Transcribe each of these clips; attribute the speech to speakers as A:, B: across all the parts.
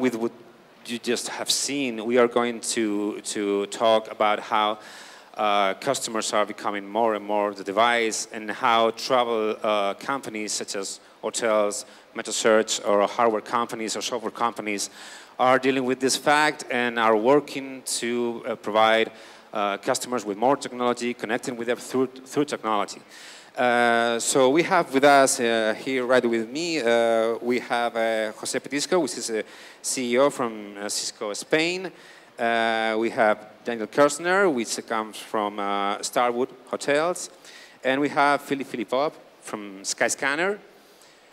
A: with what you just have seen, we are going to talk about how customers are becoming more and more the device, and how travel companies such as hotels, MetaSearch, or hardware companies or software companies are dealing with this fact and are working to provide customers with more technology, connecting with them through technology. So we have with us here right with me, we have Jose Petisco, which is a CEO from Cisco Spain. We have Daniel Kirchner, which comes from Starwood Hotels. And we have Philip Filipov from Skyscanner.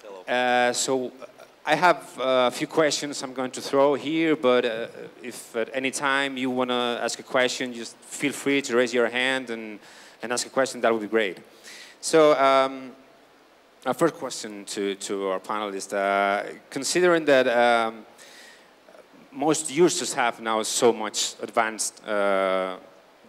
A: Hello. So I have a few questions I'm going to throw here, but if at any time you want to ask a question, just feel free to raise your hand and ask a question. That would be great. So our first question to our panelists, considering that most users have now so much advanced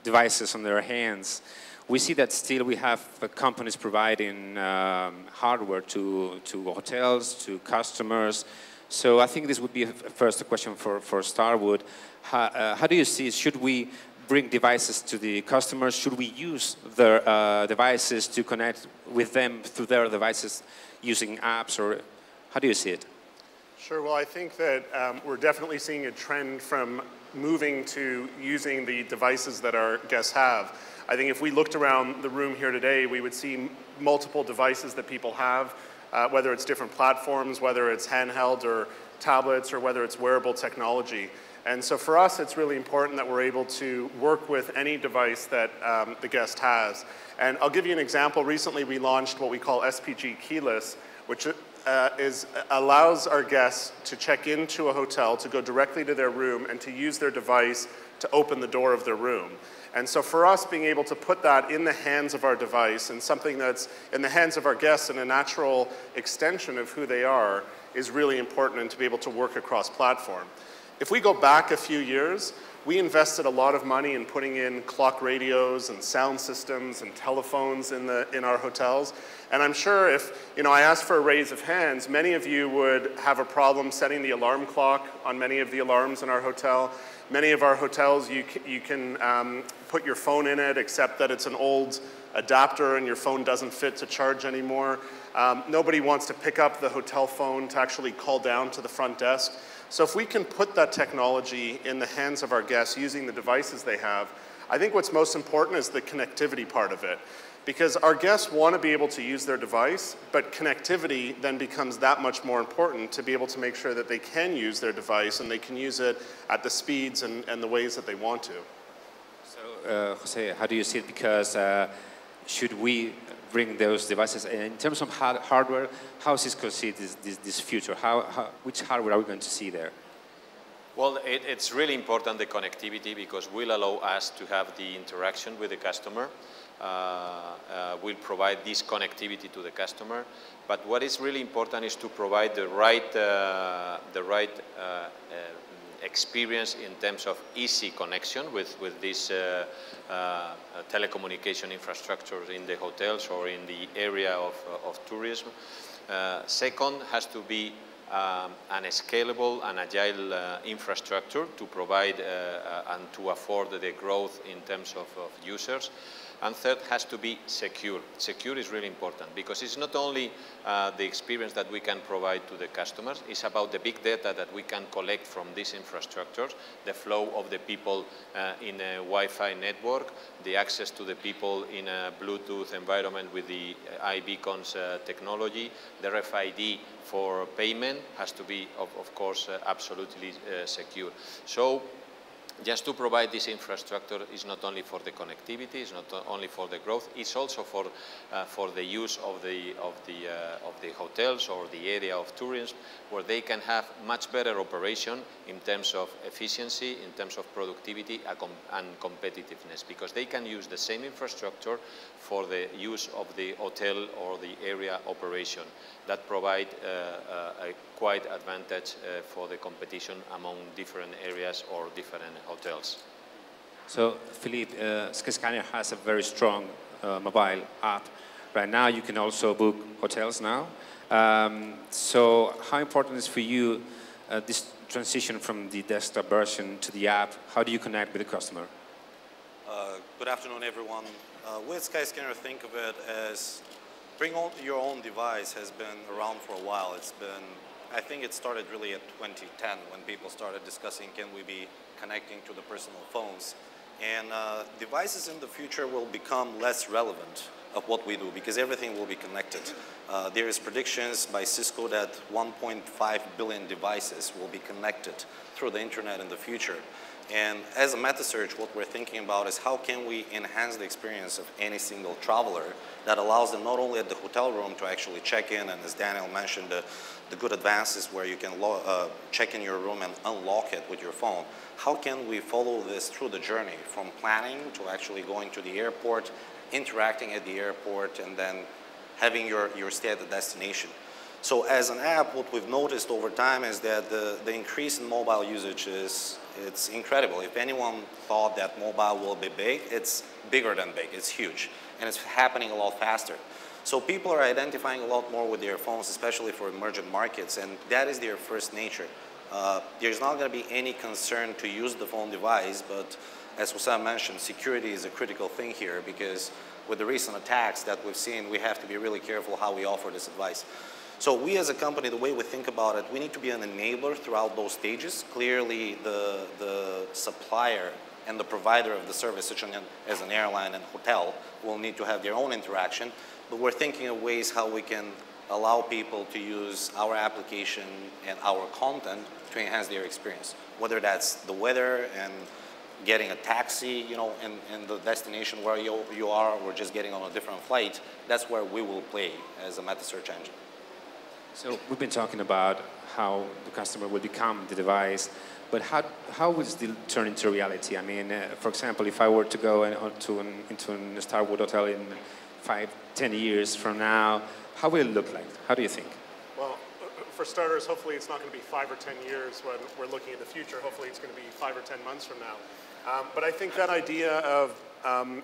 A: devices on their hands, we see that still we have companies providing hardware to hotels, to customers. So I think this would be first a question for Starwood. How do you see, should we bring devices to the customers? Should we use their devices to connect with them through their devices using apps, or how do you see it?
B: Sure, well, I think that we're definitely seeing a trend from moving to using the devices that our guests have. I think if we looked around the room here today, we would see multiple devices that people have, whether it's different platforms, whether it's handheld or tablets, or whether it's wearable technology. And so for us, it's really important that we're able to work with any device that the guest has. And I'll give you an example. Recently, we launched what we call SPG Keyless, which allows our guests to check into a hotel, to go directly to their room, and to use their device to open the door of their room. And so for us, being able to put that in the hands of our device, and something that's in the hands of our guests and a natural extension of who they are, is really important, and to be able to work across platform. If we go back a few years, we invested a lot of money in putting in clock radios and sound systems and telephones in our hotels. And I'm sure if I asked for a raise of hands, many of you would have a problem setting the alarm clock on many of the alarms in our hotel. Many of our hotels, you can put your phone in it, except that it's an old adapter and your phone doesn't fit to charge anymore. Nobody wants to pick up the hotel phone to actually call down to the front desk. So if we can put that technology in the hands of our guests using the devices they have, I think what's most important is the connectivity part of it. Because our guests want to be able to use their device, but connectivity then becomes that much more important to be able to make sure that they can use their device and they can use it at the speeds and the ways that they want to.
A: So, Jose, how do you see it? Because should we bring those devices? In terms of hardware, how Cisco see this future? Which hardware are we going to see there?
C: Well, it's really important, the connectivity, because will allow us to have the interaction with the customer. Will provide this connectivity to the customer. But what is really important is to provide the right experience in terms of easy connection with this telecommunication infrastructure in the hotels or in the area of tourism. Second, has to be an scalable and agile infrastructure to provide and to afford the growth in terms of users. And third, has to be secure. Secure is really important, because it's not only the experience that we can provide to the customers, it's about the big data that we can collect from these infrastructures, the flow of the people in a Wi-Fi network, the access to the people in a Bluetooth environment with the iBeacons technology, the RFID for payment has to be, of course, absolutely secure. So, just to provide this infrastructure is not only for the connectivity, it's not only for the growth, it's also for the use of the hotels or the area of tourism, where they can have much better operation in terms of efficiency, in terms of productivity and competitiveness, because they can use the same infrastructure for the use of the hotel or the area operation. That provide a quite advantage for the competition among different areas or different hotels.
A: So, Philippe, Skyscanner has a very strong mobile app. Right now, you can also book hotels now. So, how important is for you this transition from the desktop version to the app? How do you connect with the customer?
D: Good afternoon, everyone. With Skyscanner, think of it as bring your own device has been around for a while. It's been, I think it started really at 2010 when people started discussing can we be connecting to the personal phones. And devices in the future will become less relevant of what we do because everything will be connected. There is predictions by Cisco that 1.5 billion devices will be connected through the internet in the future. And as a meta search, what we're thinking about is how can we enhance the experience of any single traveler that allows them not only at the hotel room to actually check in, and as Daniel mentioned, the good advances where you can check in your room and unlock it with your phone. How can we follow this through the journey from planning to actually going to the airport, interacting at the airport, and then having your stay at the destination? So as an app, what we've noticed over time is that the increase in mobile usage it's incredible. If anyone thought that mobile will be big, it's bigger than big. It's huge. And it's happening a lot faster. So people are identifying a lot more with their phones, especially for emerging markets, and that is their first nature. There's not going to be any concern to use the phone device, but as Hussam mentioned, security is a critical thing here because with the recent attacks that we've seen, we have to be really careful how we offer this advice. So we as a company, the way we think about it, we need to be an enabler throughout those stages. Clearly, the supplier and the provider of the service, such as an airline and hotel, will need to have their own interaction. But we're thinking of ways how we can allow people to use our application and our content to enhance their experience, whether that's the weather and getting a taxi, you know, in the destination where you are, or just getting on a different flight. That's where we will play as a meta search engine.
A: So we've been talking about how the customer will become the device, but how will this turn into reality? I mean, for example, if I were to go into a Starwood hotel in 5-10 years from now, how will it look like? How do you think?
B: Well, for starters, hopefully it's not going to be 5 or 10 years when we're looking at the future. Hopefully it's going to be 5 or 10 months from now. But I think that idea of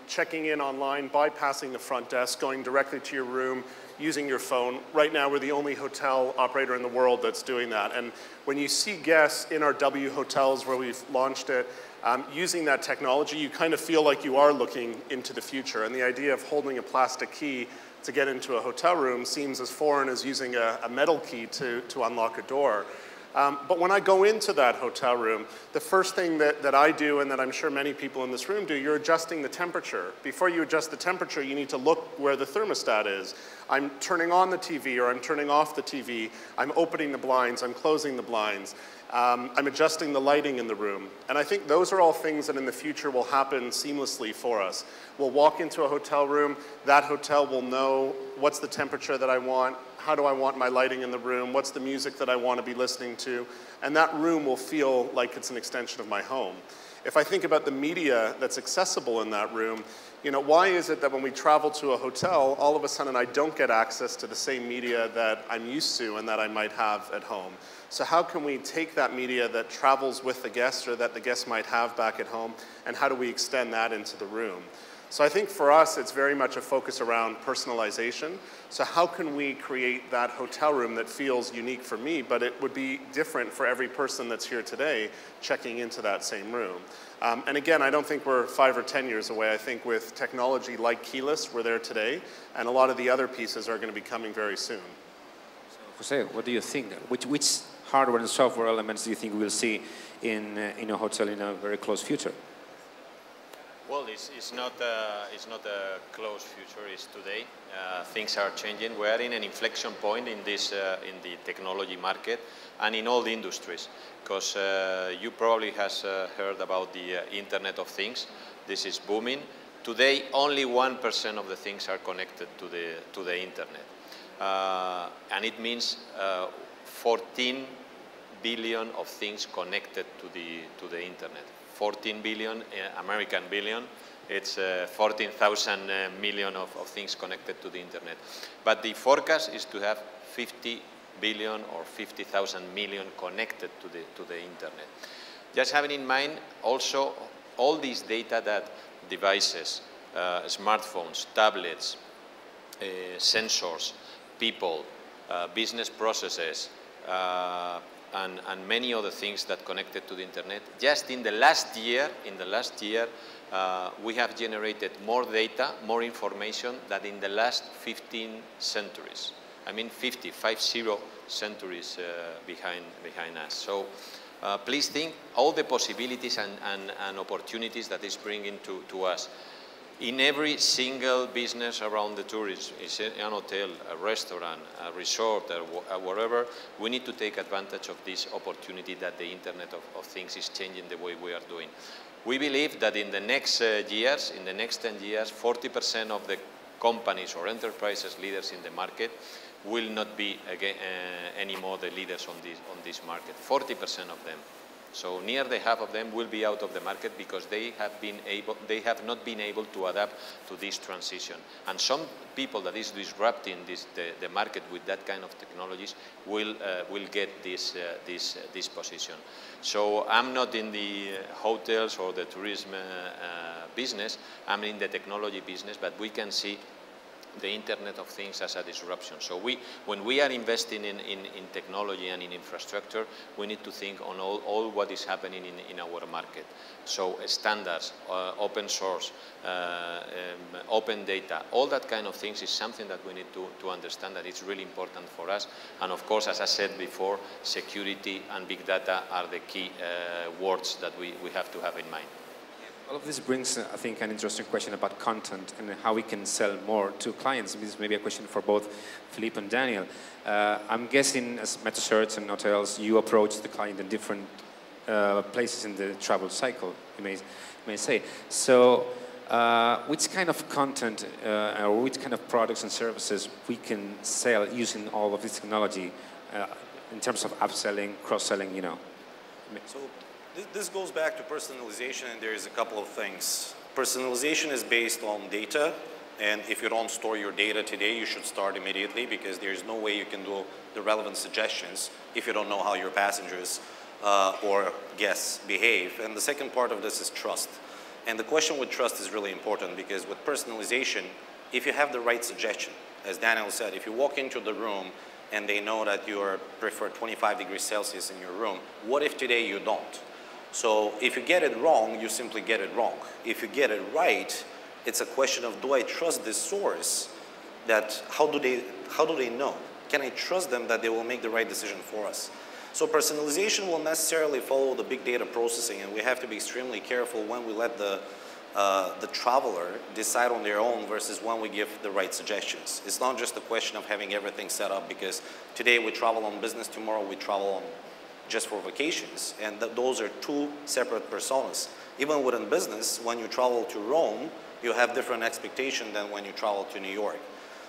B: checking in online, bypassing the front desk, going directly to your room, using your phone. Right now, we're the only hotel operator in the world that's doing that. And when you see guests in our W hotels where we've launched it, using that technology, you kind of feel like you are looking into the future. And the idea of holding a plastic key to get into a hotel room seems as foreign as using a metal key to unlock a door. But when I go into that hotel room, the first thing that I do, and that I'm sure many people in this room do, you're adjusting the temperature. Before you adjust the temperature, you need to look where the thermostat is. I'm turning on the TV or I'm turning off the TV. I'm opening the blinds. I'm closing the blinds. I'm adjusting the lighting in the room. And I think those are all things that in the future will happen seamlessly for us. We'll walk into a hotel room. That hotel will know what's the temperature that I want. How do I want my lighting in the room? What's the music that I want to be listening to? And that room will feel like it's an extension of my home. If I think about the media that's accessible in that room, you know, why is it that when we travel to a hotel, all of a sudden I don't get access to the same media that I'm used to and that I might have at home? So how can we take that media that travels with the guest or that the guest might have back at home, and how do we extend that into the room? So I think for us, it's very much a focus around personalization. So how can we create that hotel room that feels unique for me, but it would be different for every person that's here today checking into that same room? And again, I don't think we're 5 or 10 years away. I think with technology like keyless, we're there today, and a lot of the other pieces are going to be coming very soon.
A: So, Jose, what do you think? Which hardware and software elements do you think we'll see in a hotel in a very close future?
C: Well, it's not a close future. It's today. Things are changing. We are in an inflection point in this in the technology market and in all the industries. Because you probably has heard about the Internet of Things. This is booming. Today, only 1% of the things are connected to the Internet, and it means 14 billion of things connected to the Internet. 14 billion, American billion, it's 14,000 million of things connected to the Internet. But the forecast is to have 50 billion or 50,000 million connected to the Internet. Just having in mind also all these data that devices, smartphones, tablets, sensors, people, business processes, and many other things that connected to the internet. Just in the last year, we have generated more data, more information than in the last 15 centuries. I mean 50 centuries behind us. So please think all the possibilities and opportunities that is bringing to us. In every single business around the tourism, is an hotel, a restaurant, a resort, or whatever, we need to take advantage of this opportunity that the Internet of Things is changing the way we are doing. We believe that in the next years, in the next 10 years, 40% of the companies or enterprises leaders in the market will not be again, anymore the leaders on this market. 40% of them. So nearly half of them will be out of the market because they have not been able to adapt to this transition. And some people that is disrupting the market with that kind of technologies will get this position. So I'm not in the hotels or the tourism business. I'm in the technology business, but we can see the Internet of Things as a disruption. So when we are investing in technology and in infrastructure, we need to think on all what is happening in our market. So standards, open source, open data, all that kind of things is something that we need to understand that it's really important for us. And of course, as I said before, security and big data are the key words that we have to have in mind.
A: All of this brings, I think, an interesting question about content and how we can sell more to clients. This may be a question for both Philippe and Daniel. I'm guessing as MetaSearch and hotels, you approach the client in different places in the travel cycle, you may say. So which kind of content or which kind of products and services we can sell using all of this technology in terms of upselling, cross-selling, you know?
D: So this goes back to personalization, and there is a couple of things. Personalization is based on data, and if you don't store your data today, you should start immediately because there's no way you can do the relevant suggestions if you don't know how your passengers or guests behave. And the second part of this is trust. And the question with trust is really important because with personalization, if you have the right suggestion, as Daniel said, if you walk into the room and they know that you prefer 25 degrees Celsius in your room, what if today you don't? So if you get it wrong, you simply get it wrong. If you get it right, it's a question of, do I trust this source? That how do they know? Can I trust them that they will make the right decision for us? So personalization will necessarily follow the big data processing, and we have to be extremely careful when we let the traveler decide on their own versus when we give the right suggestions. It's not just a question of having everything set up because today we travel on business, tomorrow we travel on just for vacations, and those are two separate personas. Even within business, when you travel to Rome, you have different expectations than when you travel to New York.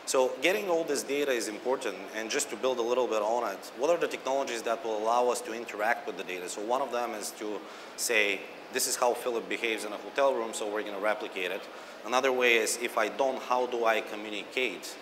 D: So getting all this data is important, and just to build a little bit on it, what are the technologies that will allow us to interact with the data? So one of them is to say, this is how Philip behaves in a hotel room, so we're going to replicate it. Another way is, if I don't, how do I communicate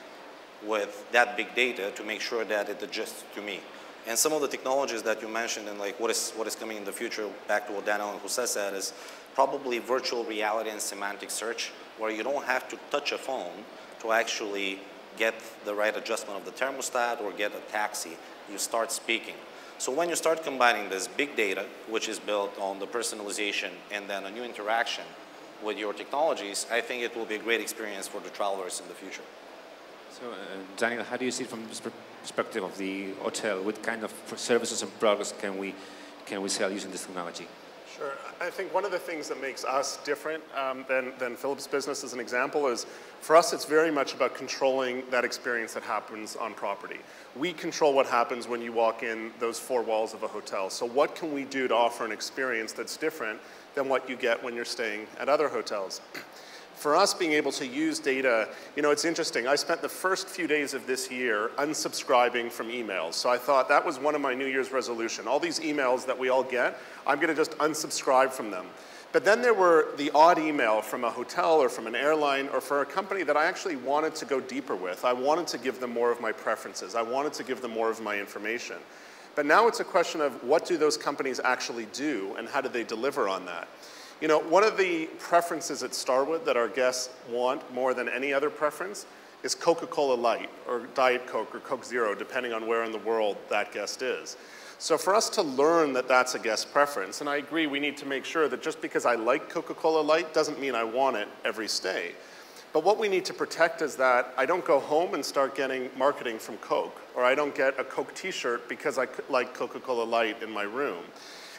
D: with that big data to make sure that it adjusts to me? And some of the technologies that you mentioned and like what is coming in the future, back to what Daniel and Jose said, is probably virtual reality and semantic search, where you don't have to touch a phone to actually get the right adjustment of the thermostat or get a taxi. You start speaking. So when you start combining this big data, which is built on the personalization and then a new interaction with your technologies, I think it will be a great experience for the travelers in the future.
A: So, Daniel, how do you see it from the perspective of the hotel? What kind of services and products can we sell using this technology?
B: Sure. I think one of the things that makes us different than Philip's business, as an example, is for us it's very much about controlling that experience that happens on property. We control what happens when you walk in those four walls of a hotel. So what can we do to offer an experience that's different than what you get when you're staying at other hotels? For us, being able to use data, you know, it's interesting. I spent the first few days of this year unsubscribing from emails. So I thought that was one of my New Year's resolution. All these emails that we all get, I'm going to just unsubscribe from them. But then there were the odd email from a hotel or from an airline or for a company that I actually wanted to go deeper with. I wanted to give them more of my preferences. I wanted to give them more of my information. But now it's a question of what do those companies actually do and how do they deliver on that? You know, one of the preferences at Starwood that our guests want more than any other preference is Coca-Cola Light or Diet Coke or Coke Zero, depending on where in the world that guest is. So for us to learn that that's a guest preference, and I agree we need to make sure that just because I like Coca-Cola Light doesn't mean I want it every stay. But what we need to protect is that I don't go home and start getting marketing from Coke, or I don't get a Coke t-shirt because I like Coca-Cola Light in my room.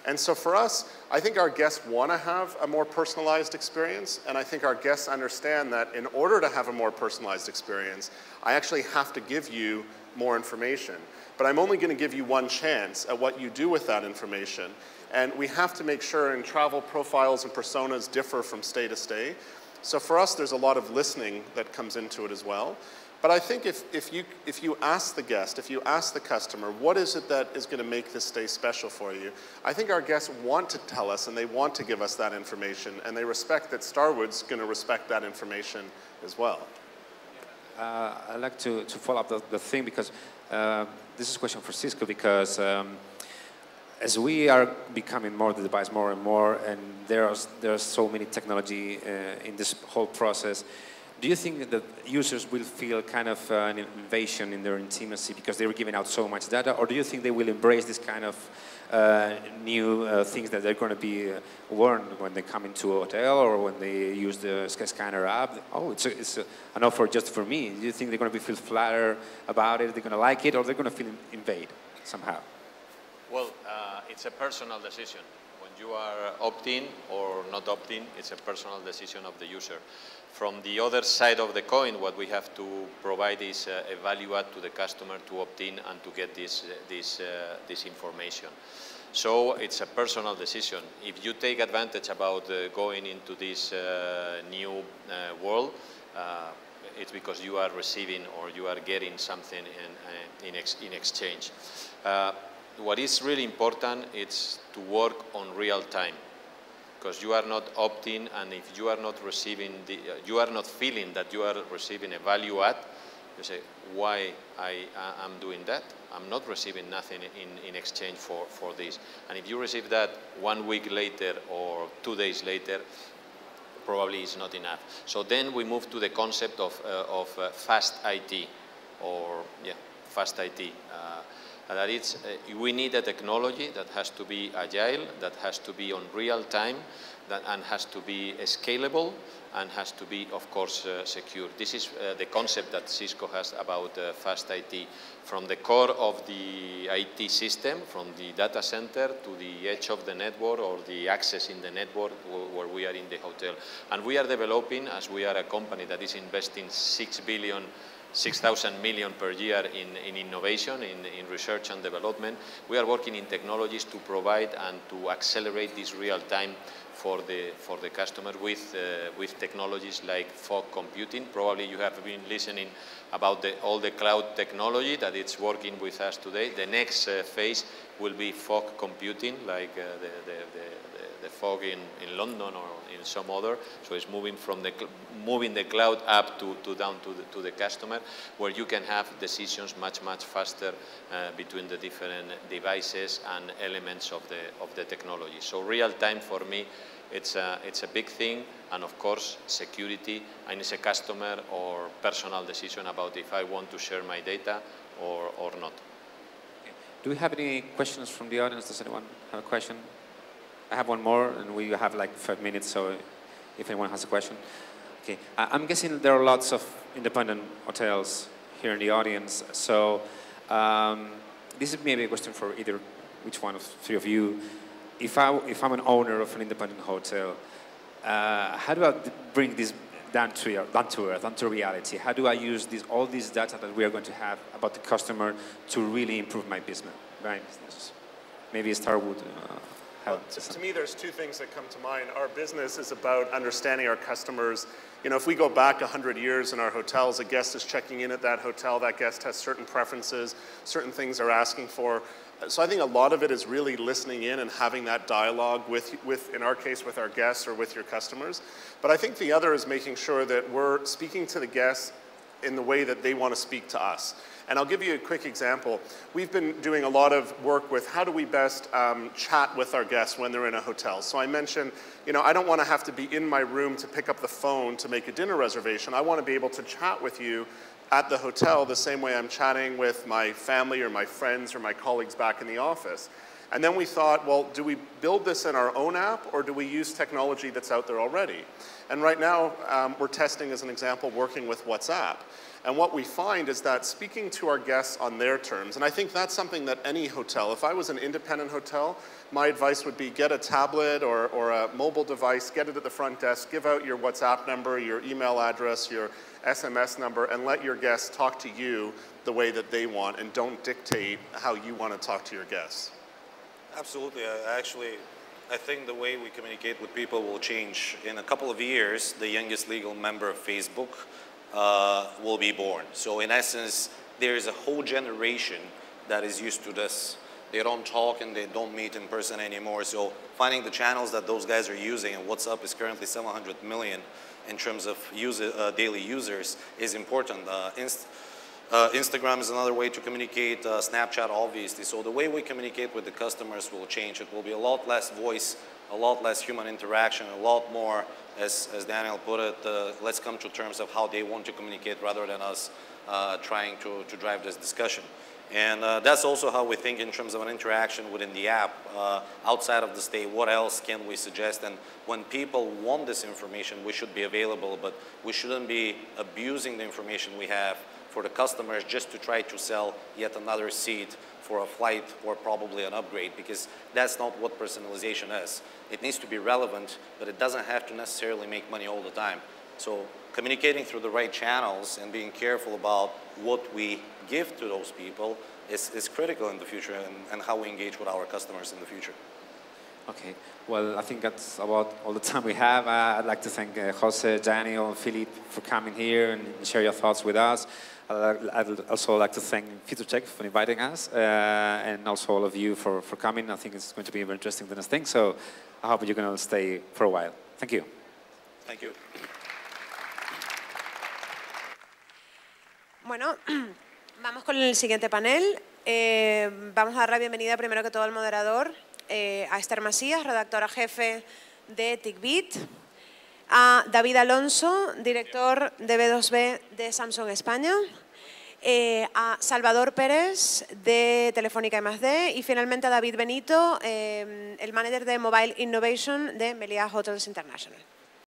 B: And so for us, I think our guests want to have a more personalized experience, and I think our guests understand that in order to have a more personalized experience, I actually have to give you more information. But I'm only going to give you one chance at what you do with that information. And we have to make sure, and travel profiles and personas differ from stay to stay. So for us, there's a lot of listening that comes into it as well. But I think if you ask the guest, if you ask the customer, what is it that is going to make this stay special for you? I think our guests want to tell us, and they want to give us that information, and they respect that Starwood's going to respect that information as well.
A: I'd like to follow up the thing, because this is a question for Cisco, because as we are becoming more the device more and more, and there's so many technology in this whole process, do you think that users will feel kind of an invasion in their intimacy because they were giving out so much data, or do you think they will embrace this kind of new things that they're going to be warned when they come into a hotel or when they use the Skyscanner app? Oh, it's an offer just for me. Do you think they're going to feel flattered about it, they're going to like it, or they're going to feel invaded somehow?
C: Well, it's a personal decision. When you are opt-in or not opt-in, it's a personal decision of the user. From the other side of the coin, what we have to provide is a value add to the customer to opt-in and to get this information. So it's a personal decision. If you take advantage about going into this new world, it's because you are receiving or you are getting something in exchange. What is really important is to work on real time, because you are not opting, and if you are not receiving you are not feeling that you are receiving a value add, you say, why I'm doing that? I'm not receiving nothing in exchange for this. And if you receive that 1 week later or 2 days later, probably it's not enough. So then we move to the concept of fast IT, or fast IT. That it's, we need a technology that has to be agile, that has to be on real time, and has to be scalable, and has to be, of course, secure. This is the concept that Cisco has about fast IT. From the core of the IT system, from the data center to the edge of the network or the access in the network where we are in the hotel. And we are developing, as we are a company that is investing 6,000 million per year in innovation, in research and development. We are working in technologies to provide and to accelerate this real time for the customer with technologies like fog computing. Probably you have been listening about all the cloud technology that it's working with us today. The next phase will be fog computing, like the fog in London or in some other. So it's moving from moving the cloud up to down to the customer, where you can have decisions much faster between the different devices and elements of the technology. So real time for me, it's a big thing, and of course security, and it's a customer or personal decision about if I want to share my data or not.
A: Do we have any questions from the audience? Does anyone have a question? I have one more, and we have like 5 minutes, so if anyone has a question. Okay, I'm guessing there are lots of independent hotels here in the audience, so this is maybe a question for either which one of three of you. If I'm an owner of an independent hotel, how do I bring this down to earth, down to reality? How do I use all this data that we are going to have about the customer to really improve my business? Right? Maybe Starwood.
B: Well, to me, there's two things that come to mind. Our business is about understanding our customers. You know, if we go back 100 years in our hotels, a guest is checking in at that hotel, that guest has certain preferences, certain things they're asking for. So I think a lot of it is really listening in and having that dialogue with, in our case, with our guests or with your customers. But I think the other is making sure that we're speaking to the guests in the way that they want to speak to us. And I'll give you a quick example. We've been doing a lot of work with how do we best chat with our guests when they're in a hotel. So I mentioned, you know, I don't want to have to be in my room to pick up the phone to make a dinner reservation. I want to be able to chat with you at the hotel the same way I'm chatting with my family or my friends or my colleagues back in the office. And then we thought, well, do we build this in our own app or do we use technology that's out there already? And right now, we're testing, as an example, working with WhatsApp. And what we find is that speaking to our guests on their terms, and I think that's something that any hotel, if I was an independent hotel, my advice would be get a tablet or a mobile device, get it at the front desk, give out your WhatsApp number, your email address, your SMS number, and let your guests talk to you the way that they want, and don't dictate how you want to talk to your guests.
D: Absolutely. I think the way we communicate with people will change. In a couple of years, the youngest legal member of Facebook will be born. So in essence, there is a whole generation that is used to this. They don't talk and they don't meet in person anymore. So finding the channels that those guys are using, and WhatsApp is currently 700 million in terms of daily users, is important. Instagram is another way to communicate, Snapchat obviously. So the way we communicate with the customers will change. It will be a lot less voice, a lot less human interaction, a lot more, as Daniel put it, let's come to terms of how they want to communicate rather than us trying to drive this discussion. And that's also how we think in terms of an interaction within the app. Outside of the stay, what else can we suggest? And when people want this information, we should be available, but we shouldn't be abusing the information we have for the customers just to try to sell yet another seat for a flight or probably an upgrade, because that's not what personalization is. It needs to be relevant, but it doesn't have to necessarily make money all the time. So communicating through the right channels and being careful about what we give to those people is critical in the future, and how we engage with our customers in the future.
A: Okay, well, I think that's about all the time we have. I'd like to thank Jose, Daniel, and Philippe for coming here and share your thoughts with us. I'd also like to thank FiturTech for inviting us, and also all of you for coming. I think it's going to be very interesting the next thing, so I hope you're going to stay for a while. Thank you.
D: Thank you.
E: Bueno, vamos con el siguiente panel. Vamos a dar la bienvenida primero que todo al moderador, a Esther Masías, redactora jefe de TechBit, a David Alonso, director de B2B de Samsung España, a Salvador Pérez de Telefónica +D y finalmente a David Benito, el manager de Mobile Innovation de Meliá Hotels International.